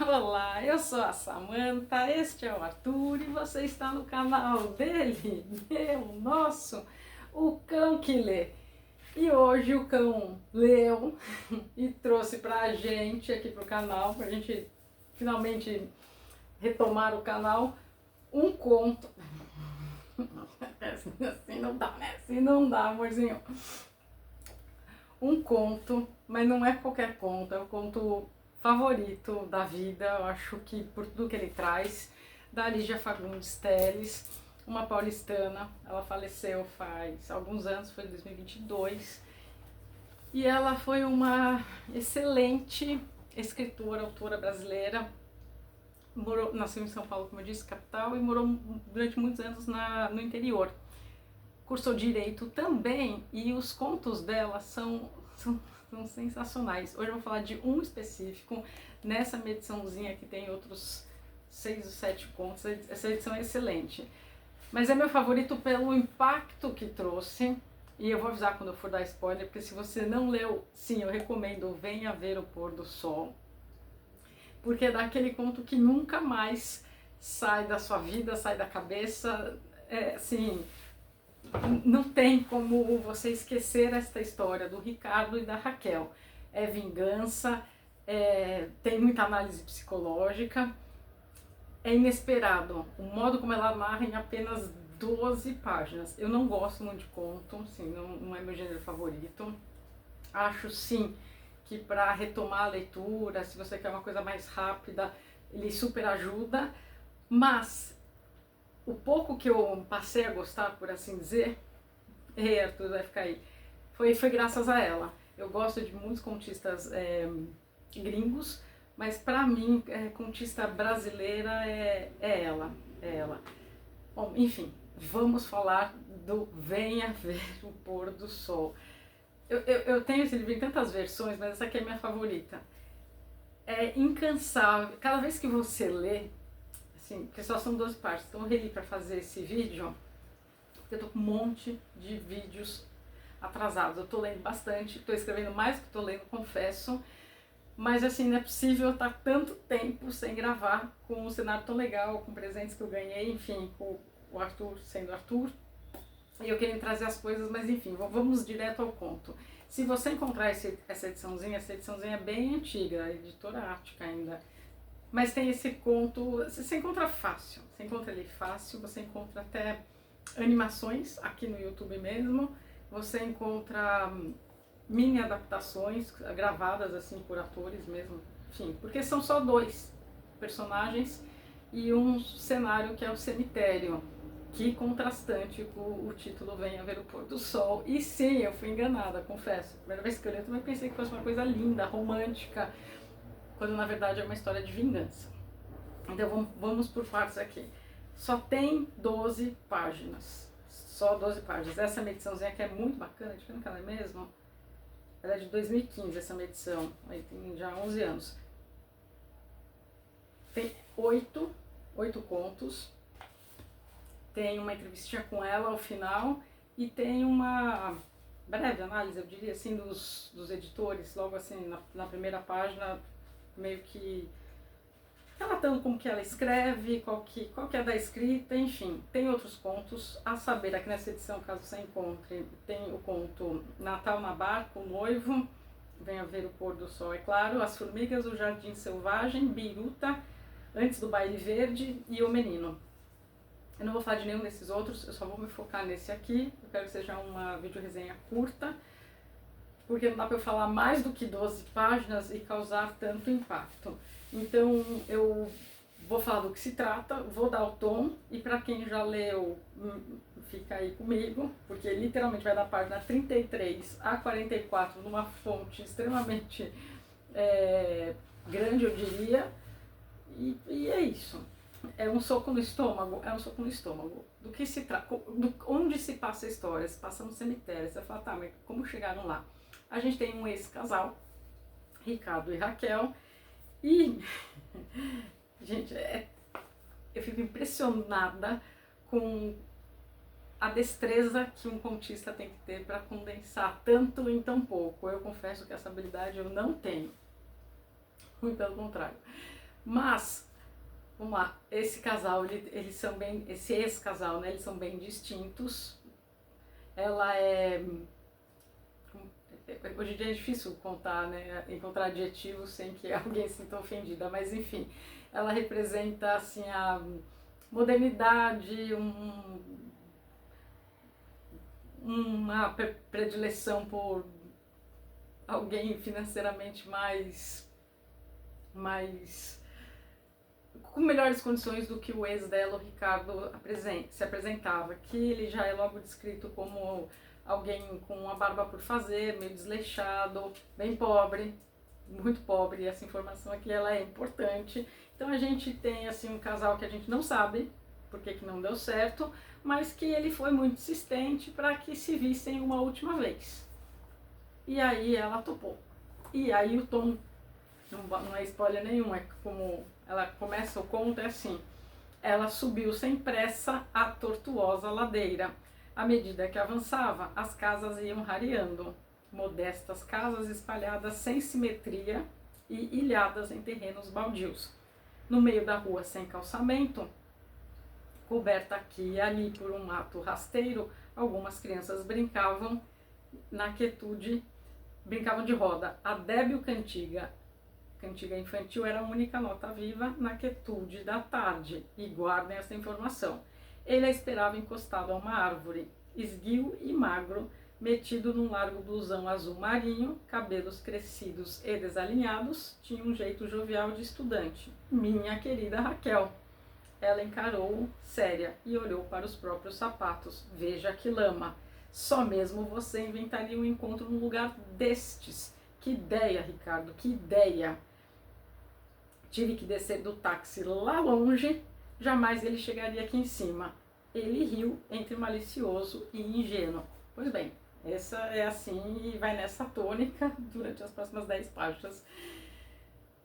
Olá, eu sou a Samantha, este é o Arthur e você está no canal dele, meu, nosso, o Cão que Lê. E hoje o cão leu e trouxe pra gente aqui pro canal, pra gente finalmente retomar o canal, um conto. Assim não dá, né? Assim não dá, amorzinho. Um conto, mas não é qualquer conto, é o conto favorito da vida, eu acho que por tudo que ele traz, da Lígia Fagundes Telles, uma paulistana. Ela faleceu faz alguns anos, foi em 2022, e ela foi uma excelente escritora, autora brasileira. Nasceu em São Paulo, como eu disse, capital, e morou durante muitos anos no interior. Cursou Direito também, e os contos dela são sensacionais. Hoje eu vou falar de um específico, nessa minha ediçãozinha que tem outros 6 ou 7 contos, essa edição é excelente. Mas é meu favorito pelo impacto que trouxe, e eu vou avisar quando eu for dar spoiler, porque se você não leu, sim, eu recomendo, venha ver o pôr do sol, porque é daquele conto que nunca mais sai da sua vida, sai da cabeça, assim, não tem como você esquecer esta história do Ricardo e da Raquel. É vingança, tem muita análise psicológica, é inesperado. O modo como ela narra em apenas 12 páginas. Eu não gosto muito de conto, assim, não é meu gênero favorito. Acho sim que para retomar a leitura, se você quer uma coisa mais rápida, ele super ajuda, mas o pouco que eu passei a gostar, por assim dizer, Arthur vai ficar aí, foi graças a ela. Eu gosto de muitos contistas gringos, mas pra mim, contista brasileira é ela, é ela. Bom, enfim, vamos falar do Venha Ver o Pôr do Sol. Eu tenho esse livro em tantas versões, mas essa aqui é a minha favorita. É incansável, cada vez que você lê, assim, porque só são 12 partes, então eu reli pra fazer esse vídeo, porque eu tô com um monte de vídeos atrasados. Eu tô lendo bastante, tô escrevendo mais do que tô lendo, confesso. Mas assim, não é possível eu estar tanto tempo sem gravar, com um cenário tão legal, com presentes que eu ganhei, enfim, com o Arthur sendo Arthur. E eu queria trazer as coisas, mas enfim, vamos direto ao conto. Se você encontrar essa ediçãozinha é bem antiga, a editora Ática ainda. Mas tem esse conto, você encontra fácil, você encontra ele fácil, você encontra até animações aqui no YouTube mesmo, você encontra mini adaptações gravadas assim por atores mesmo, enfim, porque são só 2 personagens e um cenário que é o cemitério, que contrastante com o título Venha Ver o Pôr do Sol. E sim, eu fui enganada, confesso. A primeira vez que eu li, eu também pensei que fosse uma coisa linda, romântica, quando na verdade é uma história de vingança. Então vamos por partes aqui. Só tem 12 páginas. Só 12 páginas. Essa ediçãozinha aqui é muito bacana, deixa eu ver que ela é mesmo. Ela é de 2015, essa edição. Aí tem já 11 anos. Tem 8 contos. Tem uma entrevistinha com ela ao final. E tem uma breve análise, eu diria assim, dos editores. Logo assim, na primeira página, meio que relatando como que ela escreve, qual que é da escrita, enfim. Tem outros contos, a saber, aqui nessa edição, caso você encontre, tem o conto Natal na Barca, o Noivo, Venha Ver o Pôr do Sol, é claro, As Formigas, o Jardim Selvagem, Biruta, Antes do Baile Verde e O Menino. Eu não vou falar de nenhum desses outros, eu só vou me focar nesse aqui. Eu quero que seja uma videoresenha curta, porque não dá para eu falar mais do que 12 páginas e causar tanto impacto. Então eu vou falar do que se trata, vou dar o tom, e para quem já leu, fica aí comigo, porque literalmente vai da página 33 a 44 numa fonte extremamente grande, eu diria, e é isso. É um soco no estômago, Do que se trata, onde se passa a história? Se passa no cemitério. Você fala, tá, mas como chegaram lá? A gente tem um ex-casal, Ricardo e Raquel, e, gente, eu fico impressionada com a destreza que um contista tem que ter para condensar tanto em tão pouco. Eu confesso que essa habilidade eu não tenho, muito pelo contrário. Mas, vamos lá, esse casal, eles são bem, esse ex-casal, né, eles são bem distintos. Ela é, hoje em dia é difícil contar, né, encontrar adjetivos sem que alguém se sinta ofendida, mas enfim, ela representa assim a modernidade, uma predileção por alguém financeiramente mais com melhores condições do que o ex dela, o Ricardo, se apresentava, que ele já é logo descrito como alguém com uma barba por fazer, meio desleixado, bem pobre, muito pobre, e essa informação aqui ela é importante. Então a gente tem assim um casal que a gente não sabe por que não deu certo, mas que ele foi muito insistente para que se vissem uma última vez. E aí ela topou. E aí o tom, não é spoiler nenhum, é como ela começa o conto, é assim: ela subiu sem pressa a tortuosa ladeira. À medida que avançava, as casas iam rareando, modestas casas espalhadas sem simetria e ilhadas em terrenos baldios. No meio da rua sem calçamento, coberta aqui e ali por um mato rasteiro, algumas crianças brincavam na quietude, brincavam de roda. A débil cantiga infantil era a única nota viva na quietude da tarde, e guardem essa informação. Ele a esperava encostado a uma árvore, esguio e magro, metido num largo blusão azul marinho, cabelos crescidos e desalinhados, tinha um jeito jovial de estudante. Minha querida Raquel. Ela encarou-o séria e olhou para os próprios sapatos. Veja que lama. Só mesmo você inventaria um encontro num lugar destes. Que ideia, Ricardo, que ideia. Tive que descer do táxi lá longe, jamais ele chegaria aqui em cima. Ele riu entre malicioso e ingênuo. Pois bem, essa é assim e vai nessa tônica durante as próximas 10 páginas.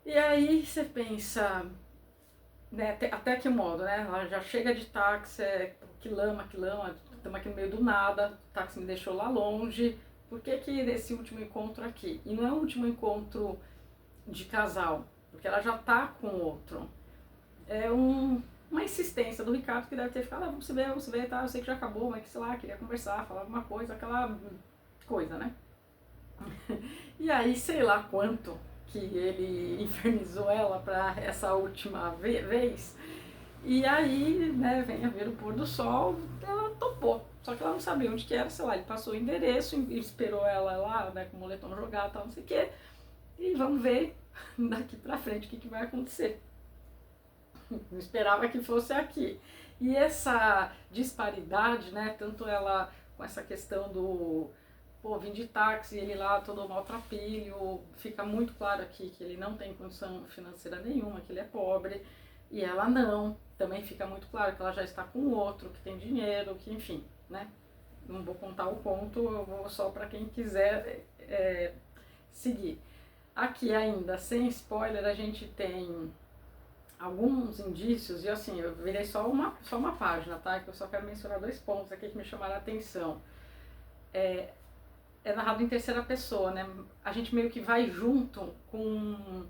E aí você pensa, né, até que modo, né? Ela já chega de táxi, que lama, estamos aqui no meio do nada, o táxi me deixou lá longe. Por que esse último encontro aqui? E não é o último encontro de casal, porque ela já tá com outro. É uma insistência do Ricardo que deve ter ficado, vamos ver, tá? Eu sei que já acabou, mas que sei lá, queria conversar, falar alguma coisa, aquela coisa, né? E aí, sei lá quanto que ele infernizou ela para essa última vez. E aí, né, vem a ver o pôr do sol, ela topou. Só que ela não sabia onde que era, sei lá, ele passou o endereço, esperou ela lá, né, com o moletom jogado e tal, não sei o quê. E vamos ver daqui pra frente o que vai acontecer. Não esperava que fosse aqui. E essa disparidade, né, tanto ela com essa questão do vim de táxi, ele lá todo maltrapilho, fica muito claro aqui que ele não tem condição financeira nenhuma, que ele é pobre, e ela não, também fica muito claro que ela já está com outro, que tem dinheiro, que enfim, né, não vou contar o conto, eu vou só para quem quiser seguir. Aqui ainda, sem spoiler, a gente tem alguns indícios, e assim, eu virei só uma página, tá, que eu só quero mencionar 2 pontos aqui que me chamaram a atenção. É narrado em terceira pessoa, né? A gente meio que vai junto com...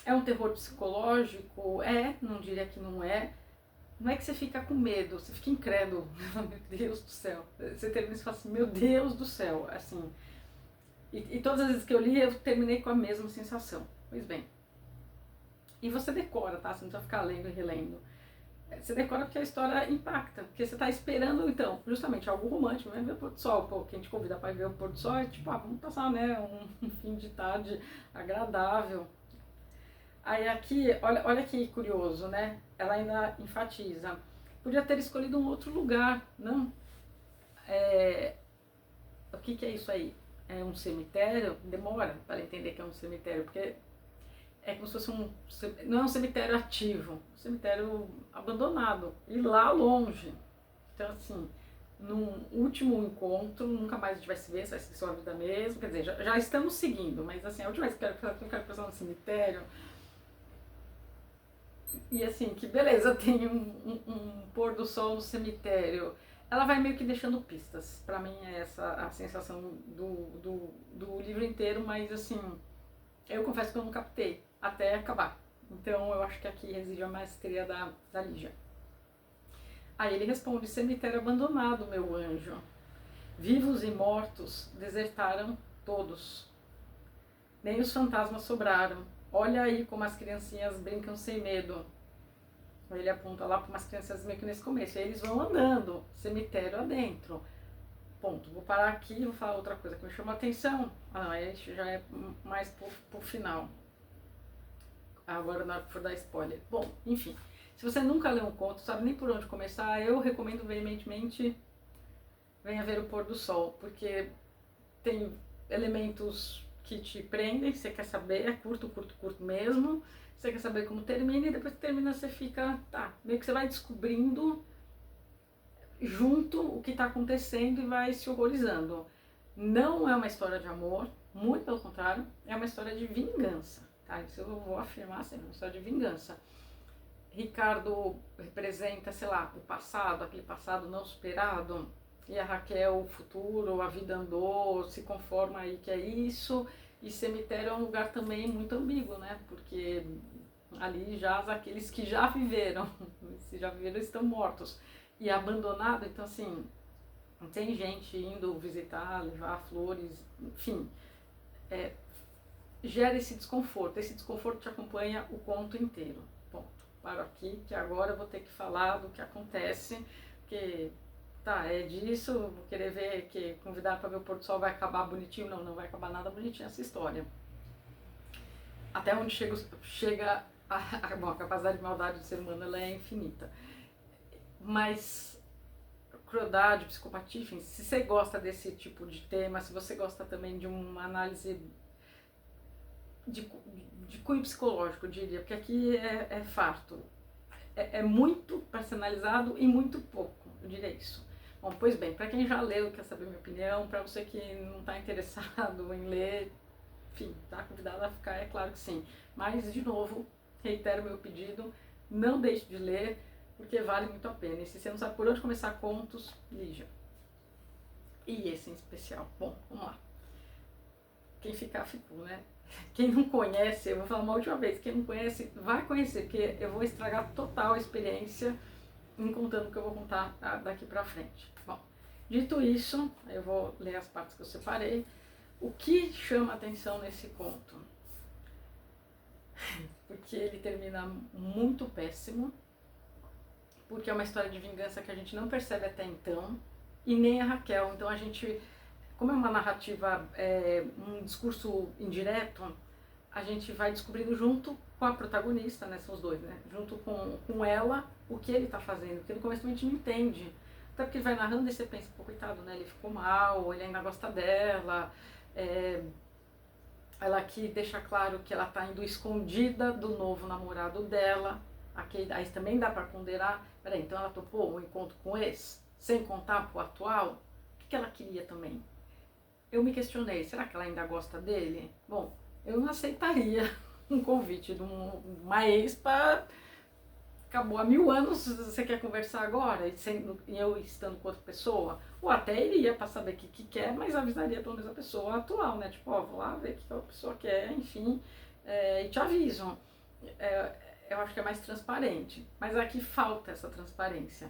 É um terror psicológico? Não diria que não é. Não é que você fica com medo, você fica incrédulo. Meu Deus do céu. Você termina e fala assim, meu Deus do céu. Assim, e todas as vezes que eu li, eu terminei com a mesma sensação. Pois bem. E você decora, tá? Você não precisa ficar lendo e relendo. Você decora porque a história impacta, porque você está esperando, então, justamente algo romântico, ver o pôr do sol, quem te convida para ver o pôr do sol é tipo, vamos passar, né, um fim de tarde agradável. Aí aqui, olha que curioso, né, ela ainda enfatiza, podia ter escolhido um outro lugar, não? O que é isso aí? É um cemitério? Demora para entender que é um cemitério, porque é como se fosse não é um cemitério ativo, um cemitério abandonado, e lá longe. Então, assim, num último encontro, nunca mais a gente vai se ver, vai ser só a vida mesmo, quer dizer, já estamos seguindo, mas assim, a última vez que eu quero passar no cemitério, e assim, que beleza, tem um pôr do sol no cemitério, ela vai meio que deixando pistas, pra mim é essa a sensação do livro inteiro, mas assim, eu confesso que eu não captei até acabar. Então eu acho que aqui reside a maestria da Lígia. Aí ele responde: cemitério abandonado, meu anjo. Vivos e mortos desertaram todos. Nem os fantasmas sobraram. Olha aí como as criancinhas brincam sem medo. Ele aponta lá para umas crianças meio que nesse começo. Aí eles vão andando, cemitério adentro. Ponto. Vou parar aqui e vou falar outra coisa que me chamou a atenção. Ah, não, isso já é mais pro final. Agora na hora que for dar spoiler. Bom, enfim. Se você nunca leu um conto, sabe nem por onde começar, eu recomendo veementemente Venha Ver o Pôr do Sol, porque tem elementos que te prendem, você quer saber, é curto mesmo, você quer saber como termina e depois que termina você fica, tá, meio que você vai descobrindo junto o que está acontecendo e vai se horrorizando. Não é uma história de amor, muito pelo contrário, é uma história de vingança, tá? Isso eu vou afirmar sempre, uma história de vingança. Ricardo representa, sei lá, o passado, aquele passado não superado, e a Raquel o futuro, a vida andou, se conforma aí que é isso, e cemitério é um lugar também muito ambíguo, né? Porque ali jaz aqueles que já viveram, se já viveram estão mortos, e abandonado, então assim, tem gente indo visitar, levar flores, enfim, gera esse desconforto te acompanha o conto inteiro. Ponto. Paro aqui, que agora eu vou ter que falar do que acontece, porque tá, é disso, vou querer ver, que convidar para ver o pôr do sol vai acabar bonitinho, não vai acabar nada bonitinho essa história. Até onde chega bom, a capacidade de maldade do ser humano, ela é infinita. Mas crueldade, psicopatia, enfim, se você gosta desse tipo de tema, se você gosta também de uma análise de cunho psicológico, eu diria, porque aqui é farto. É muito personalizado e muito pouco, eu diria isso. Bom, pois bem, para quem já leu e quer saber minha opinião, para você que não está interessado em ler, enfim, está convidado a ficar, é claro que sim. Mas, de novo, reitero meu pedido, não deixe de ler, porque vale muito a pena. E se você não sabe por onde começar contos, Lígia. E esse em especial. Bom, vamos lá. Quem ficar, ficou, né? Quem não conhece, eu vou falar uma última vez, quem não conhece, vai conhecer, porque eu vou estragar total a experiência em contando o que eu vou contar daqui pra frente. Bom, dito isso, eu vou ler as partes que eu separei. O que chama atenção nesse conto? Porque ele termina muito péssimo, porque é uma história de vingança que a gente não percebe até então, e nem a Raquel. Então a gente, como é uma narrativa, um discurso indireto, a gente vai descobrindo junto com a protagonista, né, são os dois, né, junto com ela, o que ele tá fazendo, porque no começo a gente não entende, até porque ele vai narrando e você pensa, pô, coitado, né, ele ficou mal, ele ainda gosta dela, ela aqui deixa claro que ela tá indo escondida do novo namorado dela, aqui, aí também dá pra ponderar, peraí, então ela topou um encontro com esse, sem contar pro atual, o que ela queria também? Eu me questionei, será que ela ainda gosta dele? Bom, eu não aceitaria um convite de uma ex para... Acabou há 1000 anos, você quer conversar agora? E eu estando com outra pessoa? Ou até iria para saber o que quer, mas avisaria pelo menos a pessoa atual, né? Tipo, ó, vou lá ver o que a pessoa quer, enfim, e te aviso. Eu acho que é mais transparente. Mas aqui falta essa transparência.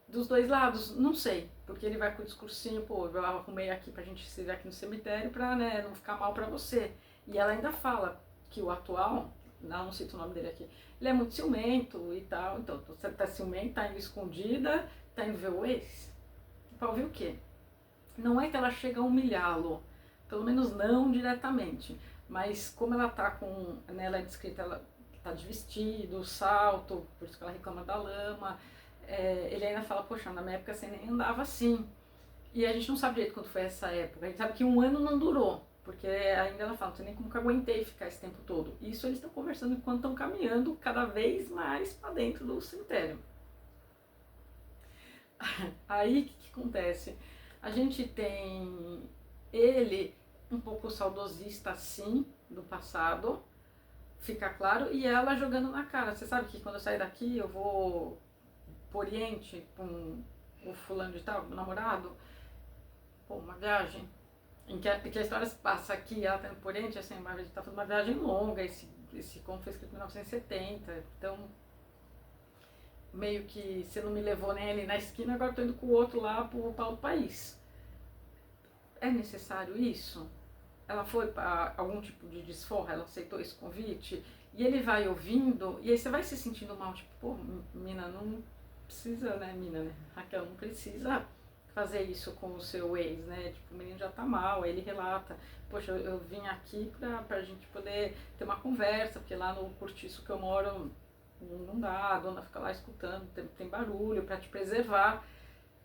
Dos dois lados, não sei, porque ele vai com o discursinho, pô, eu arrumei aqui pra gente se ver aqui no cemitério pra, né, não ficar mal pra você. E ela ainda fala que o atual, não cito o nome dele aqui, ele é muito ciumento e tal, então você tá ciumento, tá indo escondida, tá indo ver o ex? Pra ouvir o quê? Não é que ela chega a humilhá-lo, pelo menos não diretamente, mas como ela tá com, né, ela é descrita, ela tá de vestido, salto, por isso que ela reclama da lama, ele ainda fala, poxa, na minha época você nem andava assim. E a gente não sabe direito quando foi essa época. A gente sabe que 1 ano não durou, porque ainda ela fala, não sei nem como que eu aguentei ficar esse tempo todo. Isso eles estão conversando enquanto estão caminhando cada vez mais para dentro do cemitério. Aí o que acontece? A gente tem ele um pouco saudosista assim, do passado, fica claro, e ela jogando na cara. Você sabe que quando eu sair daqui eu vou pro Oriente com o fulano de tal, meu namorado, pô, uma viagem, em que a história se passa aqui, ela tá indo pro Oriente, assim, a gente tá fazendo uma viagem longa, esse conto foi escrito em 1970, então meio que você não me levou nem ali na esquina, agora tô indo com o outro lá para outro país. É necessário isso? Ela foi para algum tipo de desforra, ela aceitou esse convite, e ele vai ouvindo, e aí você vai se sentindo mal, tipo, pô, mina, não precisa, né, mina, né? Raquel, não precisa fazer isso com o seu ex, né? Tipo, o menino já tá mal, aí ele relata, poxa, eu vim aqui pra gente poder ter uma conversa, porque lá no cortiço que eu moro não dá, a dona fica lá escutando, tem barulho pra te preservar.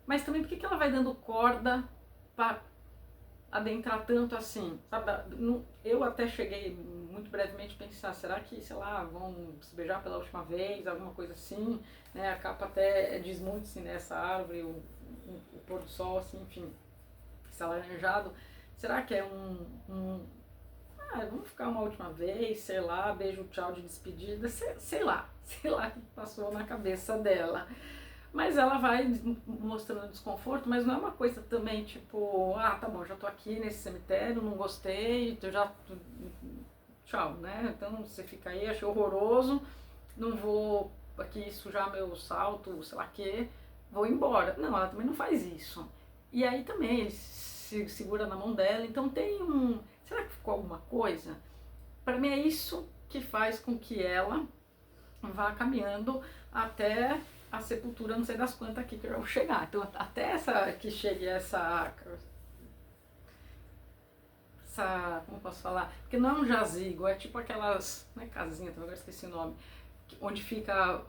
Mas também por que ela vai dando corda pra adentrar tanto assim, sabe? Eu até cheguei muito brevemente a pensar, será que, sei lá, vão se beijar pela última vez, alguma coisa assim, né? A capa até diz muito assim, nessa árvore, o pôr do sol, assim, enfim, esse alaranjado. Será que é vamos ficar uma última vez, sei lá, beijo, tchau de despedida, sei lá, sei lá o que passou na cabeça dela. Mas ela vai mostrando desconforto, mas não é uma coisa também tipo, ah, tá bom, já tô aqui nesse cemitério, não gostei, eu já. Tchau, né? Então você fica aí, achei horroroso, não vou aqui sujar meu salto, sei lá o quê, vou embora. Não, ela também não faz isso. E aí também ele se segura na mão dela, então tem um. Será que ficou alguma coisa? Para mim é isso que faz com que ela vá caminhando até a sepultura, não sei das quantas aqui que eu vou chegar. Então, até essa que chegue como posso falar? Porque não é um jazigo, é tipo aquelas, não é casinha, agora esqueci o nome, onde fica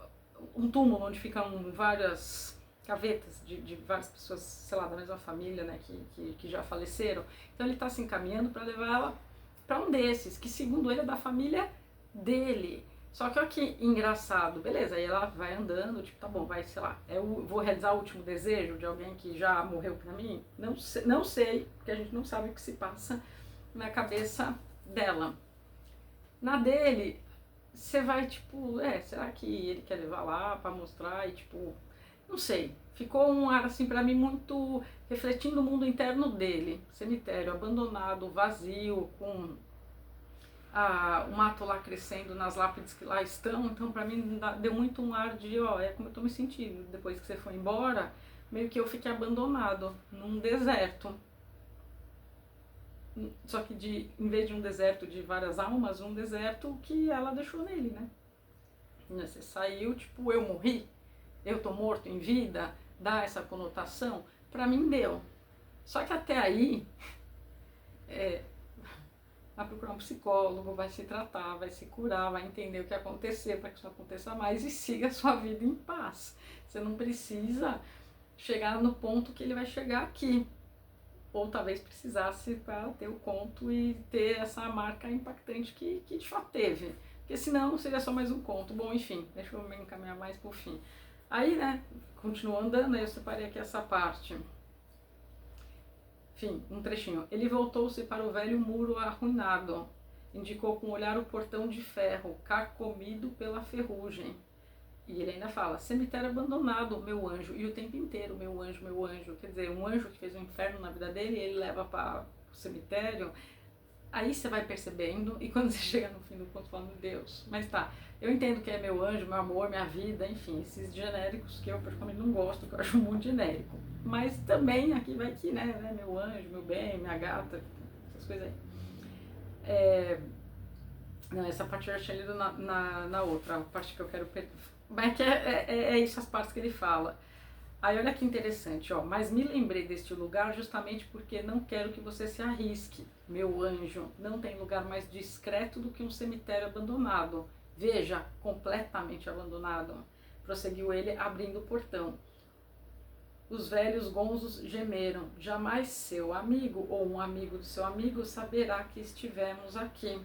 um túmulo, onde ficam várias gavetas de várias pessoas, sei lá, da mesma família, né, que já faleceram. Então ele está se encaminhando para levar ela para um desses, que segundo ele é da família dele. Só que olha que engraçado, beleza, aí ela vai andando, tipo, tá bom, vai, sei lá, vou realizar o último desejo de alguém que já morreu pra mim? Não sei, porque a gente não sabe o que se passa na cabeça dela. Na dele, você vai, tipo, será que ele quer levar lá pra mostrar e, tipo, não sei. Ficou um ar, assim, pra mim muito refletindo o mundo interno dele. Cemitério abandonado, vazio, com o mato lá crescendo nas lápides que lá estão, então pra mim deu muito um ar de, ó, é como eu tô me sentindo, depois que você foi embora, meio que eu fiquei abandonado num deserto. Só que em vez de um deserto de várias almas, um deserto que ela deixou nele, né? Você saiu, tipo, eu morri, eu tô morto em vida, dá essa conotação, pra mim deu. Só que até aí, vai procurar um psicólogo, vai se tratar, vai se curar, vai entender o que aconteceu para que isso não aconteça mais e siga a sua vida em paz. Você não precisa chegar no ponto que ele vai chegar aqui. Ou talvez precisasse para ter o conto e ter essa marca impactante que de fato teve. Porque senão seria só mais um conto. Bom, enfim, deixa eu me encaminhar mais pro fim. Aí, né, continuou andando, aí eu separei aqui essa parte. Enfim, um trechinho. Ele voltou-se para o velho muro arruinado. Indicou com o olhar o portão de ferro, carcomido pela ferrugem. E ele ainda fala, cemitério abandonado, meu anjo. E o tempo inteiro, meu anjo, meu anjo. Quer dizer, um anjo que fez um inferno na vida dele, ele leva para o cemitério. Aí você vai percebendo, e quando você chega no fim do conto, fala, meu Deus. Mas tá, eu entendo que é meu anjo, meu amor, minha vida, enfim, esses genéricos que eu praticamente não gosto, que eu acho muito genérico. Mas também aqui vai que, né, meu anjo, meu bem, minha gata, essas coisas aí. Não, essa parte eu já tinha lido na outra, a parte que eu quero... Mas é isso as partes que ele fala. Aí olha que interessante, ó. Mas me lembrei deste lugar justamente porque não quero que você se arrisque, meu anjo. Não tem lugar mais discreto do que um cemitério abandonado. Veja, completamente abandonado. Prosseguiu ele, abrindo o portão. Os velhos gonzos gemeram. Jamais seu amigo ou um amigo do seu amigo saberá que estivemos aqui.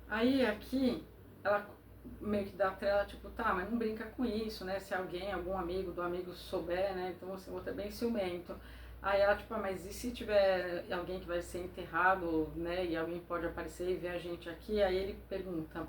Aí aqui, ela meio que dá trela, tipo, tá, mas não brinca com isso, né? Se alguém, algum amigo do amigo souber, né? Então você outro é bem ciumento. Aí ela, tipo, mas e se tiver alguém que vai ser enterrado, né? E alguém pode aparecer e ver a gente aqui? Aí ele pergunta,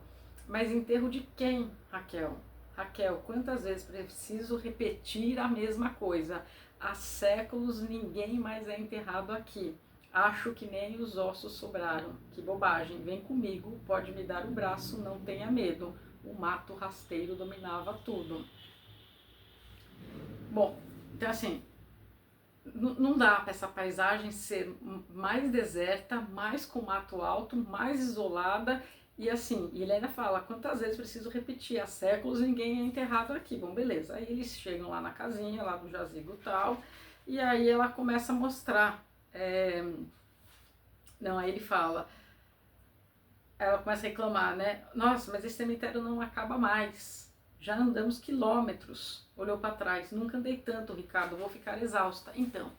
mas enterro de quem, Raquel? Raquel, quantas vezes preciso repetir a mesma coisa? Há séculos ninguém mais é enterrado aqui. Acho que nem os ossos sobraram. Que bobagem, vem comigo, pode me dar o braço, não tenha medo. O mato rasteiro dominava tudo. Bom, então assim, não dá para essa paisagem ser mais deserta, mais com mato alto, mais isolada. E assim, ele ainda fala, quantas vezes preciso repetir, há séculos ninguém é enterrado aqui. Bom, beleza. Aí eles chegam lá na casinha, lá do jazigo e tal, e aí ela começa a mostrar. Não, aí ele fala, ela começa a reclamar, né? Nossa, mas esse cemitério não acaba mais. Já andamos quilômetros. Olhou para trás. Nunca andei tanto, Ricardo. Vou ficar exausta. Então,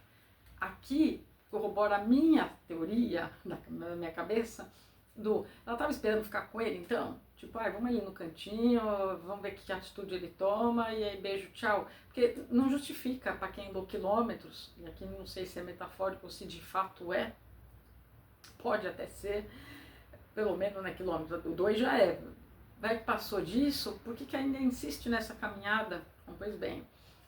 aqui corrobora a minha teoria, na minha cabeça, ela estava esperando ficar com ele, então? Tipo, vamos ali no cantinho, vamos ver que atitude ele toma, e aí beijo, tchau. Porque não justifica para quem andou quilômetros, e aqui não sei se é metafórico ou se de fato é, pode até ser, pelo menos, né, quilômetros, o 2 já é. Vai que passou disso, por que ainda insiste nessa caminhada? Bom, pois bem,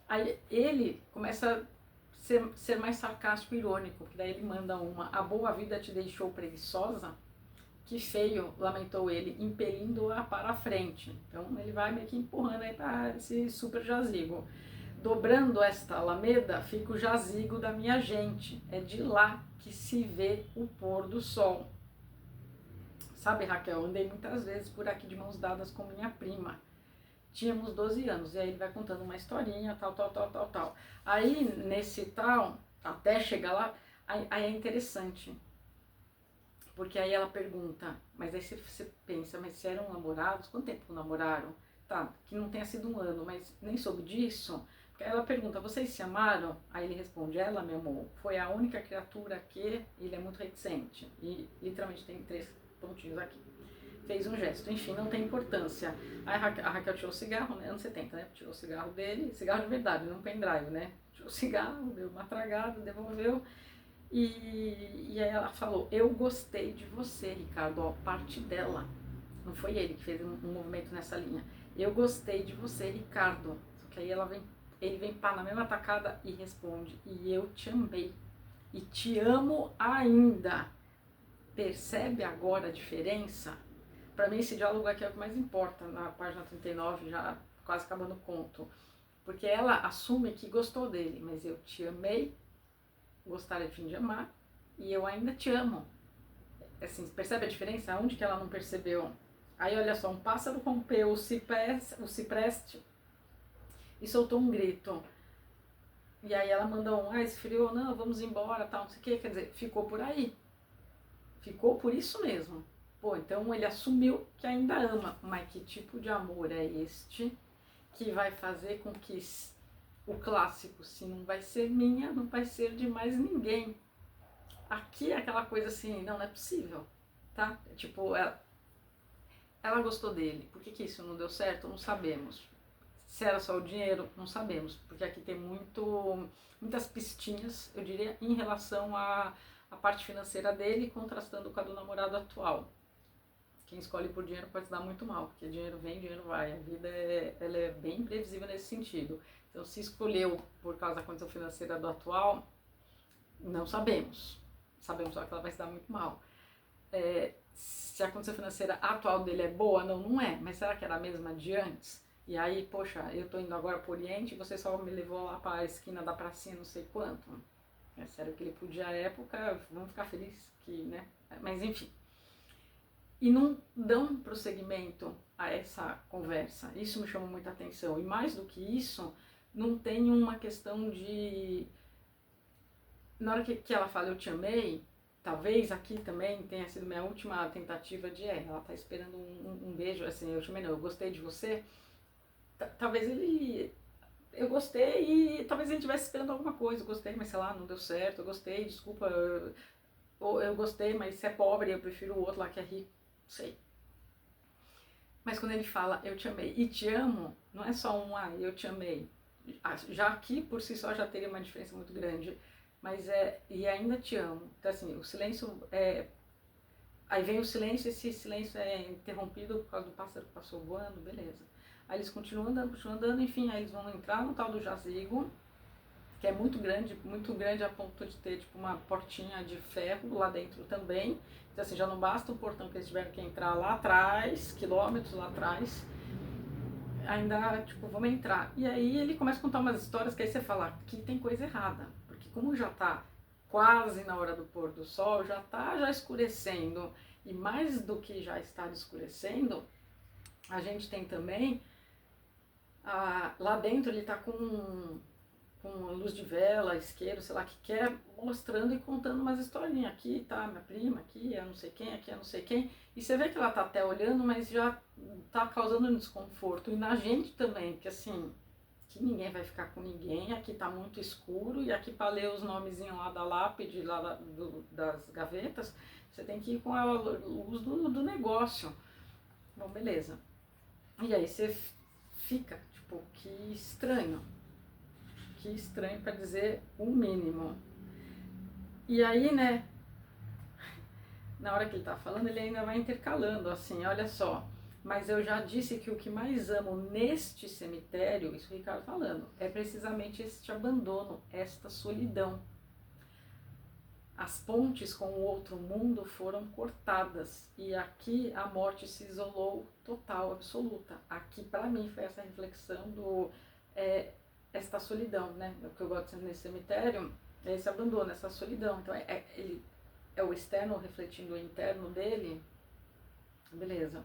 aí ele começa a ser mais sarcástico e irônico, porque daí ele manda uma: a boa vida te deixou preguiçosa? Que feio, lamentou ele, impelindo-a para a frente. Então ele vai meio que empurrando aí para esse super jazigo. Dobrando esta alameda fica o jazigo da minha gente, é de lá que se vê o pôr do sol. Sabe, Raquel, andei muitas vezes por aqui de mãos dadas com minha prima. Tínhamos 12 anos, e aí ele vai contando uma historinha, tal. Aí, nesse tal, até chegar lá, aí é interessante, porque aí ela pergunta, mas aí você pensa, mas se eram namorados, quanto tempo namoraram? Tá, que não tenha sido um ano, mas nem soube disso. Porque aí ela pergunta, vocês se amaram? Aí ele responde, ela me amou, foi a única criatura que, ele é muito reticente, e literalmente tem 3 pontinhos aqui. Fez um gesto, enfim, não tem importância. Aí a Raquel tirou o cigarro, né, anos 70, né, tirou o cigarro dele, cigarro de verdade, não pendrive, né, tirou o cigarro, deu uma tragada, devolveu, e aí ela falou, eu gostei de você, Ricardo, ó, parte dela, não foi ele que fez um movimento nessa linha, eu gostei de você, Ricardo, só que aí ele vem pá na mesma tacada e responde, e eu te amei, e te amo ainda, percebe agora a diferença? Para mim esse diálogo aqui é o que mais importa, na página 39, já quase acabando o conto. Porque ela assume que gostou dele, mas eu te amei, gostaria de amar, e eu ainda te amo. Assim, percebe a diferença? Onde que ela não percebeu? Aí olha só, um pássaro rompeu o cipreste e soltou um grito. E aí ela mandou esfriou, não, vamos embora, tal, não sei o que, quer dizer, ficou por aí. Ficou por isso mesmo. Pô, então ele assumiu que ainda ama, mas que tipo de amor é este que vai fazer com que o clássico, se não vai ser minha, não vai ser de mais ninguém. Aqui é aquela coisa assim, não é possível, tá? Tipo, ela gostou dele, por que isso não deu certo? Não sabemos. Se era só o dinheiro, não sabemos, porque aqui tem muitas pistinhas, eu diria, em relação à parte financeira dele, contrastando com a do namorado atual. Quem escolhe por dinheiro pode se dar muito mal, porque dinheiro vem, dinheiro vai. A vida ela é bem imprevisível nesse sentido. Então, se escolheu por causa da condição financeira do atual, não sabemos. Sabemos só que ela vai se dar muito mal. Se a condição financeira atual dele é boa, não é. Mas será que era a mesma de antes? E aí, poxa, eu tô indo agora pro Oriente e você só me levou lá pra esquina da pracinha não sei quanto. É sério que ele podia à época, vamos ficar felizes que, né? Mas enfim. E não dão prosseguimento a essa conversa. Isso me chamou muita atenção. E mais do que isso, não tem uma questão de... Na hora que ela fala eu te amei, talvez aqui também tenha sido minha última tentativa de... ela tá esperando um beijo, assim, eu te amei não, eu gostei de você. Talvez ele... Eu gostei e talvez ele estivesse esperando alguma coisa. Eu gostei, mas sei lá, não deu certo. Eu gostei, desculpa. Eu gostei, mas se é pobre, eu prefiro o outro lá que é rico. Sei. Mas quando ele fala eu te amei e te amo, não é só eu te amei. Já aqui por si só já teria uma diferença muito grande. Mas e ainda te amo. Então assim, o silêncio aí vem o silêncio, esse silêncio é interrompido por causa do pássaro que passou voando, beleza. Aí eles continuam andando, enfim, aí eles vão entrar no tal do jazigo. que é muito grande a ponto de ter tipo uma portinha de ferro lá dentro também. Então assim, já não basta o portão que eles tiveram que entrar lá atrás, quilômetros lá atrás, ainda tipo, vamos entrar. E aí ele começa a contar umas histórias que aí você fala, aqui tem coisa errada, porque como já tá quase na hora do pôr do sol, já tá já escurecendo, e mais do que já estar escurecendo, a gente tem também, lá dentro ele tá com luz de vela, isqueiro, sei lá, que quer, mostrando e contando umas historinhas. Aqui tá minha prima, aqui é não sei quem, aqui é não sei quem. E você vê que ela tá até olhando, mas já tá causando um desconforto. E na gente também, que assim, que ninguém vai ficar com ninguém, aqui tá muito escuro, e aqui para ler os nomezinhos lá da lápide, lá das gavetas, você tem que ir com a luz do negócio. Bom, beleza. E aí você fica, tipo, que estranho para dizer o mínimo. E aí, né, na hora que ele tá falando, ele ainda vai intercalando, assim, olha só, mas eu já disse que o que mais amo neste cemitério, isso o Ricardo falando, é precisamente este abandono, esta solidão. As pontes com o outro mundo foram cortadas e aqui a morte se isolou total, absoluta. Aqui, para mim, foi essa reflexão esta solidão, né? O que eu gosto nesse cemitério é esse abandono, essa solidão. Então, ele é o externo refletindo o interno dele, beleza.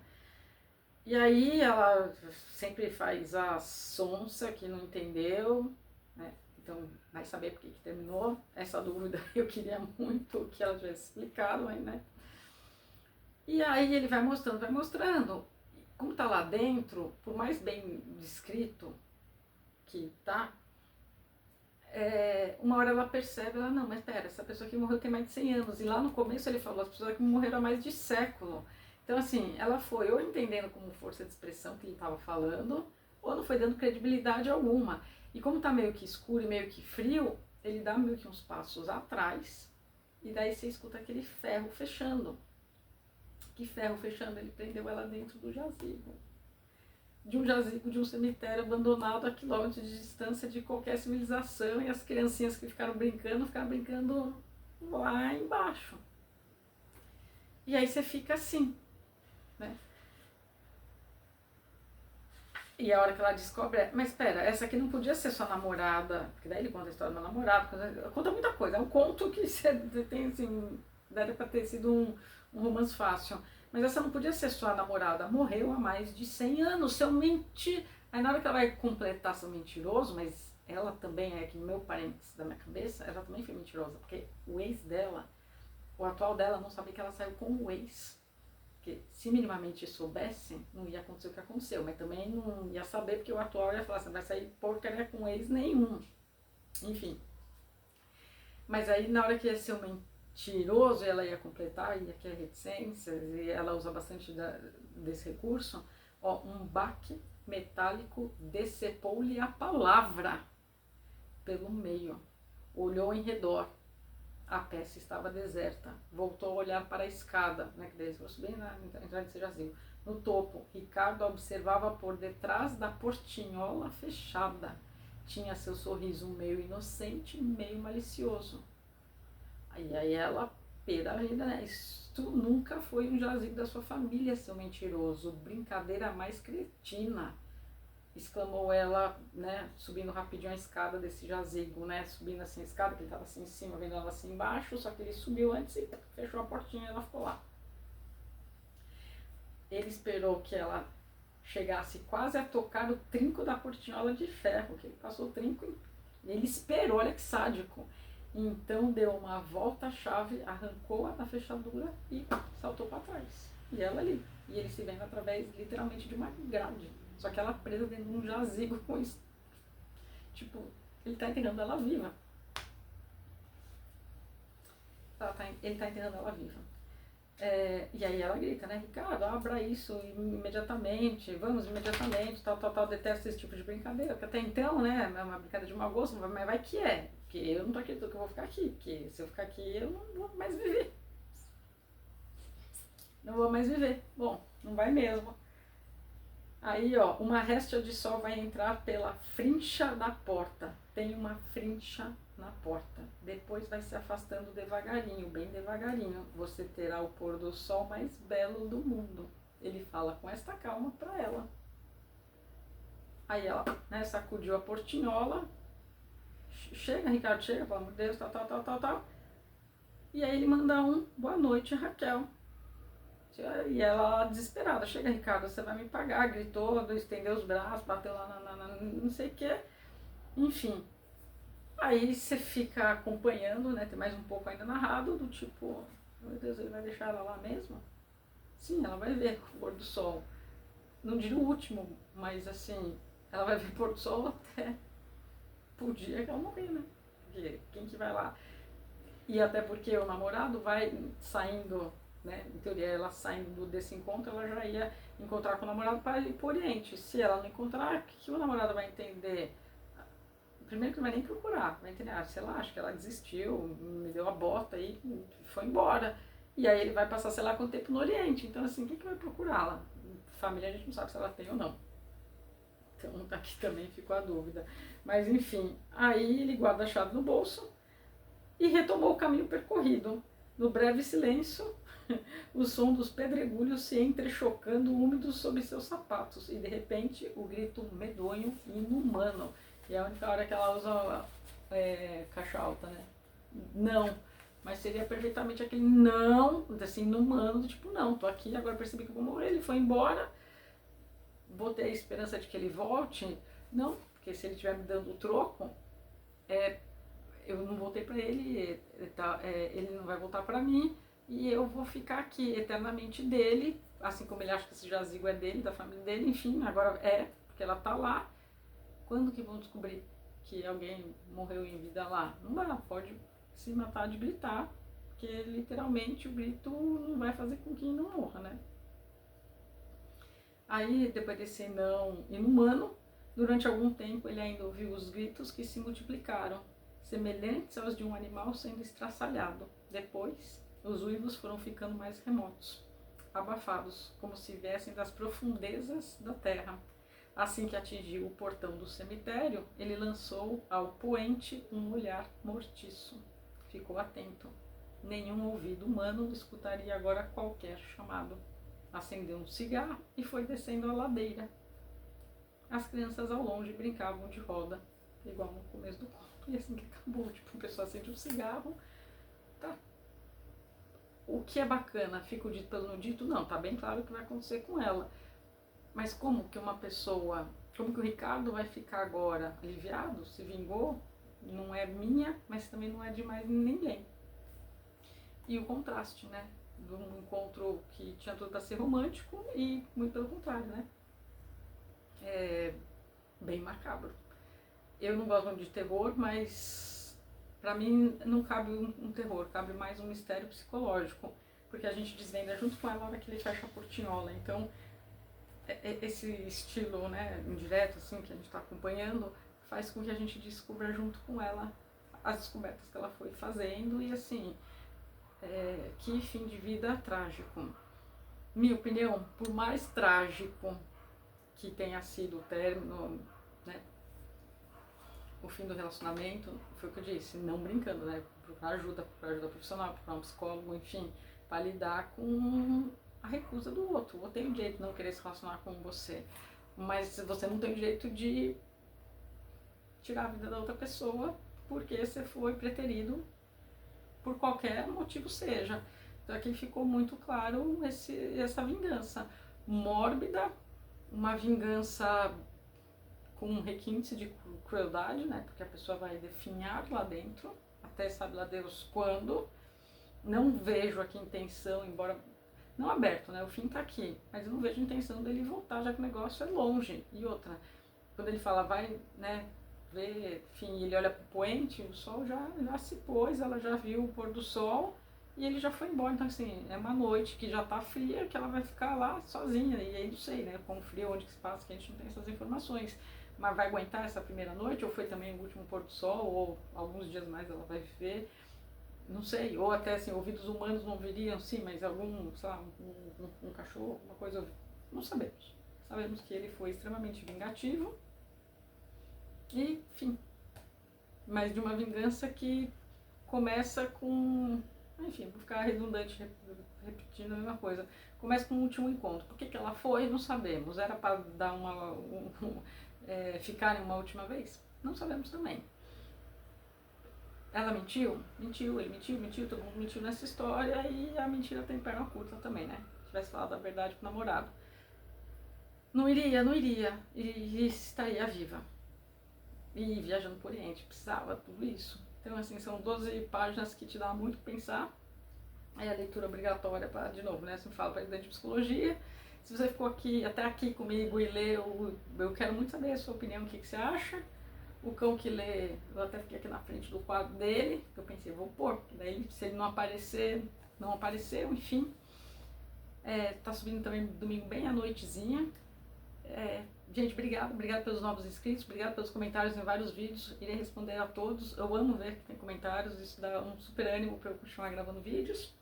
E aí ela sempre faz a sonsa que não entendeu, né? Então, vai saber por que terminou. Essa dúvida eu queria muito que ela tivesse explicado, mas, né? E aí ele vai mostrando. Como tá lá dentro, por mais bem descrito que tá, uma hora ela percebe, não, mas pera, essa pessoa que morreu tem mais de 100 anos. E lá no começo ele falou, as pessoas que morreram há mais de século. Então, assim, ela foi ou entendendo como força de expressão que ele estava falando, ou não foi dando credibilidade alguma. E como tá meio que escuro e meio que frio, ele dá meio que uns passos atrás, e daí você escuta aquele ferro fechando. Que ferro fechando? Ele prendeu ela dentro do jazigo. De um jazigo, de um cemitério abandonado a quilômetros de distância de qualquer civilização, e as criancinhas que ficaram brincando lá embaixo. E aí você fica assim, né? E a hora que ela descobre, mas espera, essa aqui não podia ser sua namorada, porque daí ele conta a história do meu namorado, conta muita coisa, é um conto que você tem assim, deve pra ter sido um romance fácil, mas essa não podia ser sua namorada, morreu há mais de 100 anos, seu mentir. Aí na hora que ela vai completar seu mentiroso, mas ela também é que no meu parênteses da minha cabeça, ela também foi mentirosa, porque o ex dela, o atual dela, não sabia que ela saiu com o ex. Porque se minimamente soubesse, não ia acontecer o que aconteceu, mas também não ia saber, porque o atual ia falar, você não vai sair porcaria com ex nenhum. Enfim. Mas aí na hora que ia ser um mentiroso, ela ia completar, ia querer reticências, e ela usa bastante desse recurso, um baque metálico decepou-lhe a palavra pelo meio. Olhou em redor. A peça estava deserta. Voltou a olhar para a escada, né, que daí fosse bem na entrada de jazigo. No topo, Ricardo observava por detrás da portinhola fechada. Tinha seu sorriso meio inocente, meio malicioso. Aí ela, pé da vida, né? Isto nunca foi um jazigo da sua família, seu mentiroso. Brincadeira mais cretina. Exclamou ela, né, subindo rapidinho a escada desse jazigo, né, subindo assim a escada, que ele estava assim em cima, vendo ela assim embaixo, só que ele subiu antes e fechou a portinha e ela ficou lá. Ele esperou que ela chegasse quase a tocar o trinco da portinhola de ferro, que ele passou o trinco e ele esperou, olha que sádico. Então deu uma volta-chave, arrancou-a da fechadura e saltou para trás. E ela ali. E ele se vendo através, literalmente, de uma grade. Só que ela presa dentro de um jazigo com isso. Tipo, ele tá entendendo ela viva. Ele tá entendendo ela viva. E aí ela grita, né? Ricardo, abra isso imediatamente, vamos imediatamente, tal, detesto esse tipo de brincadeira. Porque até então, né, é uma brincadeira de mau gosto, mas vai que é. Porque eu não tô acreditando que eu vou ficar aqui. Porque se eu ficar aqui, eu não vou mais viver. Não vou mais viver. Bom, não vai mesmo. Aí, uma réstia de sol vai entrar pela frincha da porta. tem uma frincha na porta. Depois vai se afastando devagarinho, bem devagarinho. Você terá o pôr do sol mais belo do mundo. Ele fala com esta calma para ela. Aí ela, né, sacudiu a portinhola. Chega, Ricardo, chega, pelo amor de Deus, tal. E aí ele manda um boa noite, Raquel. E ela desesperada, chega, Ricardo, você vai me pagar, gritou, estendeu os braços, bateu lá não sei o que, enfim. Aí você fica acompanhando, né, tem mais um pouco ainda narrado, do tipo, meu Deus, ele vai deixar ela lá mesmo? Sim, ela vai ver o pôr do sol. Não diria o último, mas assim, ela vai ver o pôr do sol até o dia que ela morrer, né? Porque quem que vai lá? E até porque o namorado vai saindo, né? Em teoria, ela saindo desse encontro, ela já ia encontrar com o namorado para ir para o Oriente. Se ela não encontrar, o que o namorado vai entender? Primeiro que não vai nem procurar, vai entender, sei lá, acho que ela desistiu, me deu a bota e foi embora. E aí ele vai passar, sei lá, quanto tempo no Oriente. Então, assim, quem que vai procurá-la? Família, a gente não sabe se ela tem ou não. Então, aqui também ficou a dúvida. Mas, enfim, aí ele guarda a chave no bolso e retomou o caminho percorrido. No breve silêncio, o som dos pedregulhos se entrechocando úmidos sob seus sapatos. E, de repente, o grito medonho e inumano. E é a única hora que ela usa caixa alta, né? Não. Mas seria perfeitamente aquele não, assim, inumano, do tipo, não, tô aqui, agora percebi que eu vou morrer, ele foi embora, vou ter a esperança de que ele volte. Não, porque se ele estiver me dando o troco, eu não voltei para ele, ele não vai voltar para mim, e eu vou ficar aqui eternamente dele, assim como ele acha que esse jazigo é dele, da família dele, enfim, agora porque ela tá lá. Quando que vão descobrir que alguém morreu em vida lá? Não dá, pode se matar de gritar, porque literalmente o grito não vai fazer com que não morra, né? Aí, depois desse não inumano, durante algum tempo ele ainda ouviu os gritos que se multiplicaram, semelhantes aos de um animal sendo estraçalhado. Depois, os uivos foram ficando mais remotos, abafados, como se viessem das profundezas da terra. Assim que atingiu o portão do cemitério, ele lançou ao poente um olhar mortiço. Ficou atento. Nenhum ouvido humano escutaria agora qualquer chamado. Acendeu um cigarro e foi descendo a ladeira. As crianças ao longe brincavam de roda, igual no começo do conto. E assim que acabou, tipo, a pessoa acende um cigarro, tá. O que é bacana, fica o dito pelo não dito? Não, tá bem claro o que vai acontecer com ela. Mas como que uma pessoa, como que o Ricardo vai ficar agora aliviado, se vingou? Não é minha, mas também não é de mais ninguém. E o contraste, né? De um encontro que tinha tudo para ser romântico e muito pelo contrário, né? É bem macabro. Eu não gosto muito de terror, mas pra mim não cabe um terror, cabe mais um mistério psicológico, porque a gente desvenda junto com ela na hora que ele fecha a portinhola. Então, esse estilo, né, indireto, assim, que a gente está acompanhando, faz com que a gente descubra junto com ela as descobertas que ela foi fazendo e, assim, que fim de vida trágico. Minha opinião, por mais trágico que tenha sido o término, né, o fim do relacionamento, foi o que eu disse, não brincando, né, procurar ajuda profissional, procurar um psicólogo, enfim, para lidar com a recusa do outro. O outro tem o direito de não querer se relacionar com você, mas você não tem o direito de tirar a vida da outra pessoa porque você foi preterido por qualquer motivo seja. Então aqui ficou muito claro essa vingança mórbida, uma vingança com requinte de crueldade, né? Porque a pessoa vai definhar lá dentro, até sabe lá Deus quando. Não vejo aqui intenção, embora não aberto, né? O fim tá aqui, mas eu não vejo intenção dele voltar, já que o negócio é longe. E outra, quando ele fala vai, né, ver, enfim, ele olha pro poente, o sol já se pôs, ela já viu o pôr do sol e ele já foi embora. Então, assim, é uma noite que já tá fria, que ela vai ficar lá sozinha. E aí não sei, né, como frio, onde que se passa, que a gente não tem essas informações. Mas vai aguentar essa primeira noite, ou foi também o último pôr do sol, ou alguns dias mais ela vai viver. Não sei, ou até assim, ouvidos humanos não viriam, sim, mas algum, sei lá, um cachorro, alguma coisa, não sabemos. Sabemos que ele foi extremamente vingativo e, enfim, mas de uma vingança que começa com, enfim, vou ficar redundante repetindo a mesma coisa, começa com o último encontro. Por que ela foi? Não sabemos. Era para dar ficarem uma última vez? Não sabemos também. Ela mentiu? Mentiu, ele mentiu, todo mundo mentiu nessa história e a mentira tem perna curta também, né? Se tivesse falado a verdade pro namorado. Não iria, e estaria viva. E viajando por Oriente, precisava tudo isso. Então, assim, são 12 páginas que te dá muito o que pensar. É a leitura obrigatória, para, de novo, né? Sempre falo para estudante de psicologia. Se você ficou até aqui comigo e leu, eu quero muito saber a sua opinião, o que você acha. O Cão que Lê, eu até fiquei aqui na frente do quadro dele, que eu pensei, vou pôr, porque daí se ele não aparecer, não apareceu, enfim. Tá subindo também domingo bem à noitezinha. Gente, obrigado pelos novos inscritos, obrigado pelos comentários em vários vídeos, irei responder a todos. Eu amo ver que tem comentários, isso dá um super ânimo para eu continuar gravando vídeos.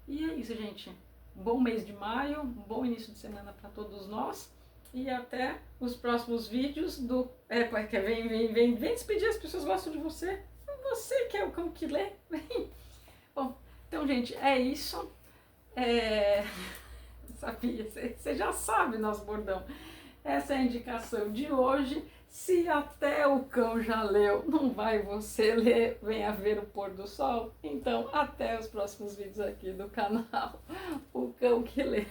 E é isso, gente. Um bom mês de maio, um bom início de semana para todos nós. E até os próximos vídeos do... vem despedir, as pessoas gostam de você. Você que é o Cão que Lê. Bom, então, gente, é isso. Sabia, você já sabe nosso bordão. Essa é a indicação de hoje. Se até o cão já leu, não vai você ler, venha ver o pôr do sol? Então, até os próximos vídeos aqui do canal O Cão que Lê.